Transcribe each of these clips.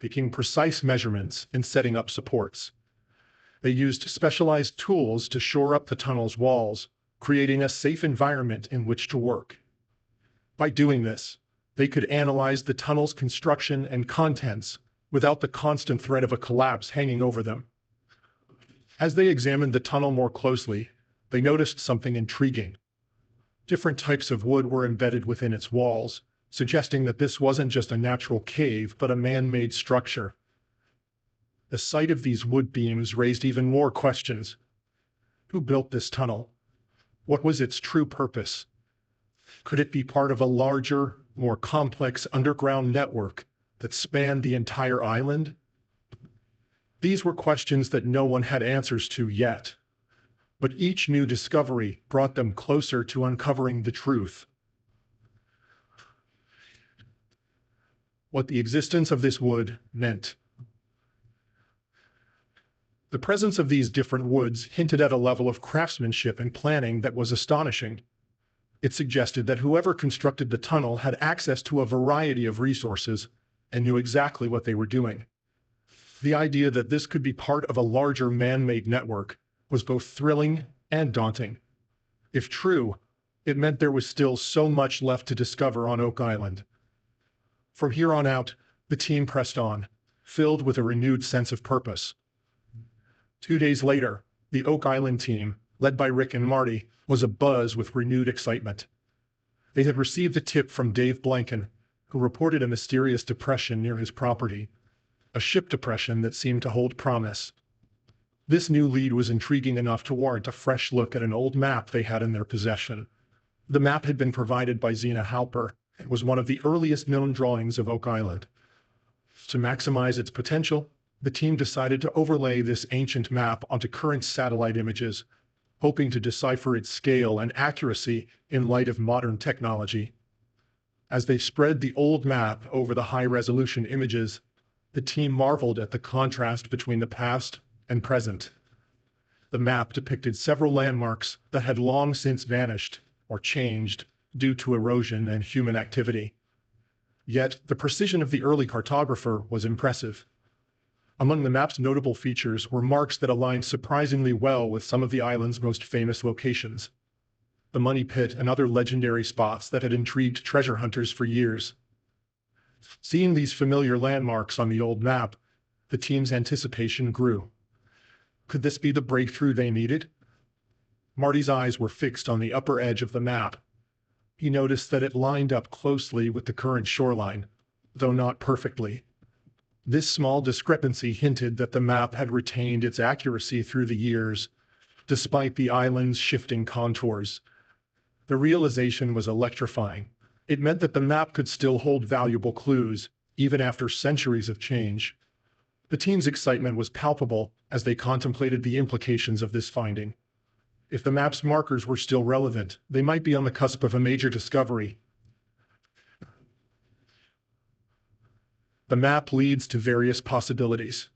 taking precise measurements and setting up supports. They used specialized tools to shore up the tunnel's walls, creating a safe environment in which to work. By doing this, they could analyze the tunnel's construction and contents without the constant threat of a collapse hanging over them. As they examined the tunnel more closely, they noticed something intriguing. Different types of wood were embedded within its walls, suggesting that this wasn't just a natural cave but a man-made structure. The sight of these wood beams raised even more questions. Who built this tunnel? What was its true purpose? Could it be part of a larger, more complex underground network that spanned the entire island? These were questions that no one had answers to yet, but each new discovery brought them closer to uncovering the truth. What the existence of this wood meant. The presence of these different woods hinted at a level of craftsmanship and planning that was astonishing. It suggested that whoever constructed the tunnel had access to a variety of resources and knew exactly what they were doing. The idea that this could be part of a larger man-made network was both thrilling and daunting. If true, it meant there was still so much left to discover on Oak Island. From here on out, the team pressed on, filled with a renewed sense of purpose. 2 days later, the Oak Island team, led by Rick and Marty, was abuzz with renewed excitement. They had received a tip from Dave Blanken, who reported a mysterious depression near his property, a ship depression that seemed to hold promise. This new lead was intriguing enough to warrant a fresh look at an old map they had in their possession. The map had been provided by Zena Halper and was one of the earliest known drawings of Oak Island. To maximize its potential, the team decided to overlay this ancient map onto current satellite images, hoping to decipher its scale and accuracy in light of modern technology. As they spread the old map over the high-resolution images, the team marveled at the contrast between the past and present. The map depicted several landmarks that had long since vanished or changed due to erosion and human activity. Yet, the precision of the early cartographer was impressive. Among the map's notable features were marks that aligned surprisingly well with some of the island's most famous locations. The Money Pit and other legendary spots that had intrigued treasure hunters for years. Seeing these familiar landmarks on the old map, the team's anticipation grew. Could this be the breakthrough they needed? Marty's eyes were fixed on the upper edge of the map. He noticed that it lined up closely with the current shoreline, though not perfectly. This small discrepancy hinted that the map had retained its accuracy through the years, despite the island's shifting contours. The realization was electrifying. It meant that the map could still hold valuable clues, even after centuries of change. The team's excitement was palpable as they contemplated the implications of this finding. If the map's markers were still relevant, they might be on the cusp of a major discovery. The map leads to various possibilities.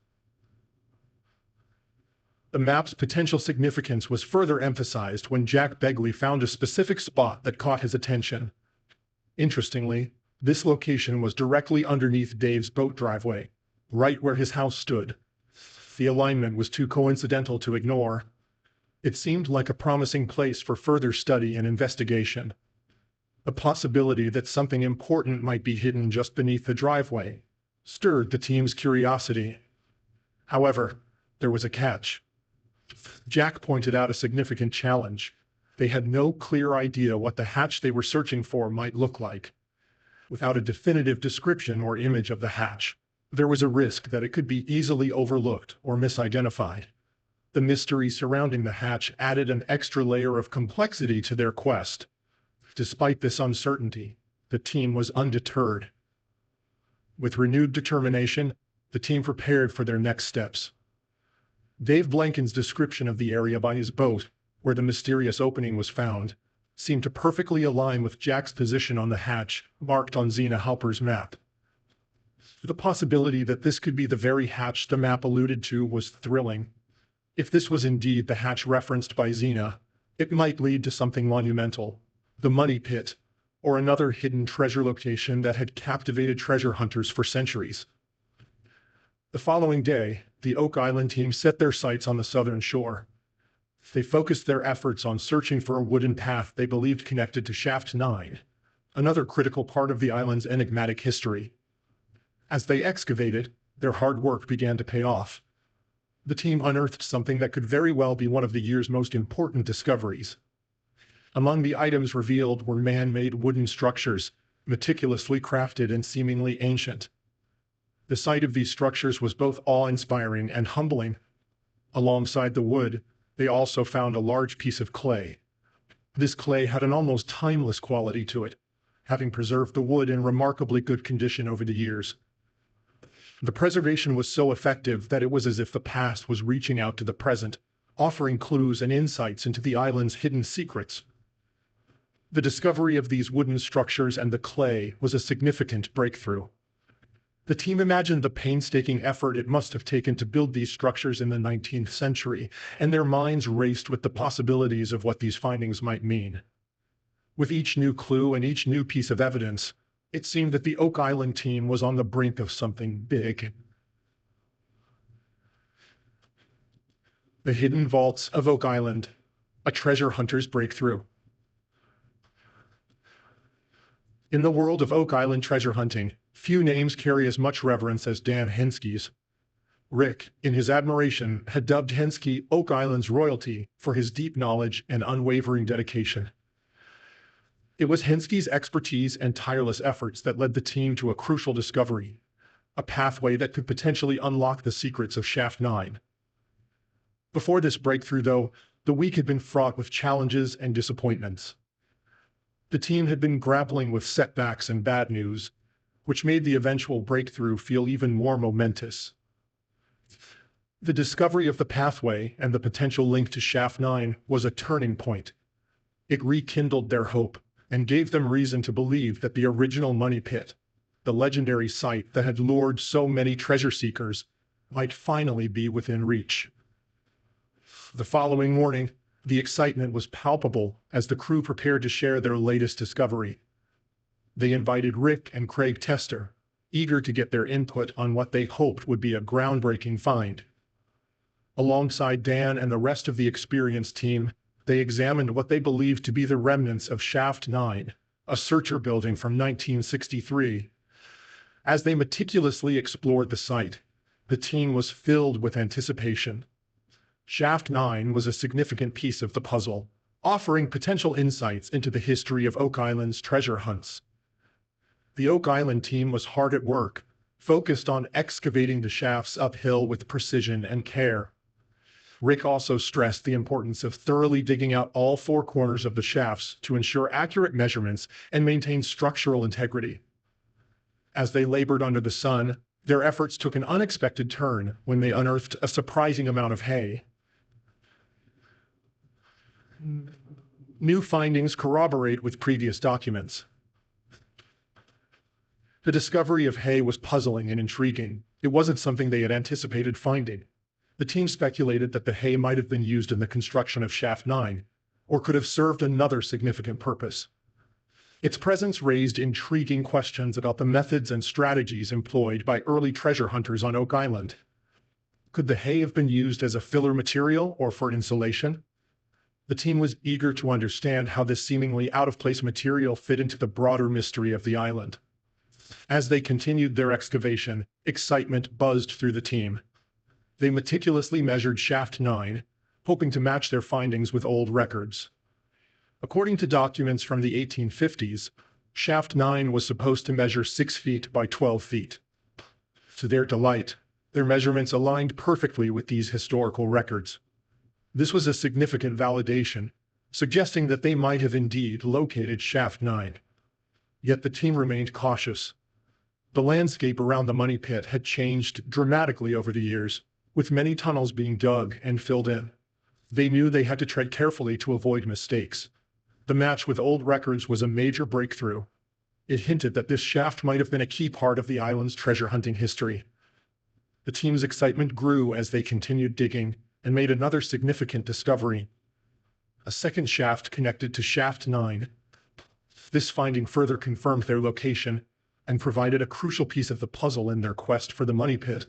The map's potential significance was further emphasized when Jack Begley found a specific spot that caught his attention. Interestingly, this location was directly underneath Dave's boat driveway, right where his house stood. The alignment was too coincidental to ignore. It seemed like a promising place for further study and investigation. The possibility that something important might be hidden just beneath the driveway stirred the team's curiosity. However, there was a catch. Jack pointed out a significant challenge. They had no clear idea what the hatch they were searching for might look like. Without a definitive description or image of the hatch, there was a risk that it could be easily overlooked or misidentified. The mystery surrounding the hatch added an extra layer of complexity to their quest. Despite this uncertainty, the team was undeterred. With renewed determination, the team prepared for their next steps. Dave Blanken's description of the area by his boat, where the mysterious opening was found, seemed to perfectly align with Jack's position on the hatch, marked on Zena Halper's map. The possibility that this could be the very hatch the map alluded to was thrilling. If this was indeed the hatch referenced by Zena, it might lead to something monumental, the Money Pit, or another hidden treasure location that had captivated treasure hunters for centuries. The following day, the Oak Island team set their sights on the southern shore. They focused their efforts on searching for a wooden path they believed connected to Shaft 9, another critical part of the island's enigmatic history. As they excavated, their hard work began to pay off. The team unearthed something that could very well be one of the year's most important discoveries. Among the items revealed were man-made wooden structures, meticulously crafted and seemingly ancient. The sight of these structures was both awe-inspiring and humbling. Alongside the wood, they also found a large piece of clay. This clay had an almost timeless quality to it, having preserved the wood in remarkably good condition over the years. The preservation was so effective that it was as if the past was reaching out to the present, offering clues and insights into the island's hidden secrets. The discovery of these wooden structures and the clay was a significant breakthrough. The team imagined the painstaking effort it must have taken to build these structures in the 19th century, and their minds raced with the possibilities of what these findings might mean. With each new clue and each new piece of evidence, it seemed that the Oak Island team was on the brink of something big. The Hidden Vaults of Oak Island, a treasure hunter's breakthrough. In the world of Oak Island treasure hunting, few names carry as much reverence as Dan Henskey's. Rick, in his admiration, had dubbed Henskey Oak Island's royalty for his deep knowledge and unwavering dedication. It was Henskey's expertise and tireless efforts that led the team to a crucial discovery, a pathway that could potentially unlock the secrets of Shaft 9. Before this breakthrough, though, the week had been fraught with challenges and disappointments. The team had been grappling with setbacks and bad news, which made the eventual breakthrough feel even more momentous. The discovery of the pathway and the potential link to Shaft 9 was a turning point. It rekindled their hope and gave them reason to believe that the original money pit, the legendary site that had lured so many treasure seekers, might finally be within reach. The following morning, the excitement was palpable as the crew prepared to share their latest discovery. They invited Rick and Craig Tester, eager to get their input on what they hoped would be a groundbreaking find. Alongside Dan and the rest of the experienced team, they examined what they believed to be the remnants of Shaft 9, a searcher building from 1963. As they meticulously explored the site, the team was filled with anticipation. Shaft 9 was a significant piece of the puzzle, offering potential insights into the history of Oak Island's treasure hunts. The Oak Island team was hard at work, focused on excavating the shafts uphill with precision and care. Rick also stressed the importance of thoroughly digging out all four corners of the shafts to ensure accurate measurements and maintain structural integrity. As they labored under the sun, their efforts took an unexpected turn when they unearthed a surprising amount of hay. New findings corroborate with previous documents. The discovery of hay was puzzling and intriguing. It wasn't something they had anticipated finding. The team speculated that the hay might have been used in the construction of Shaft 9, or could have served another significant purpose. Its presence raised intriguing questions about the methods and strategies employed by early treasure hunters on Oak Island. Could the hay have been used as a filler material or for insulation? The team was eager to understand how this seemingly out-of-place material fit into the broader mystery of the island. As they continued their excavation, excitement buzzed through the team. They meticulously measured Shaft 9, hoping to match their findings with old records. According to documents from the 1850s, Shaft 9 was supposed to measure 6 feet by 12 feet. To their delight, their measurements aligned perfectly with these historical records. This was a significant validation, suggesting that they might have indeed located Shaft 9. Yet the team remained cautious. The landscape around the money pit had changed dramatically over the years, with many tunnels being dug and filled in. They knew they had to tread carefully to avoid mistakes. The match with old records was a major breakthrough. It hinted that this shaft might have been a key part of the island's treasure hunting history. The team's excitement grew as they continued digging and made another significant discovery. A second shaft connected to Shaft 9. This finding further confirmed their location and provided a crucial piece of the puzzle in their quest for the money pit.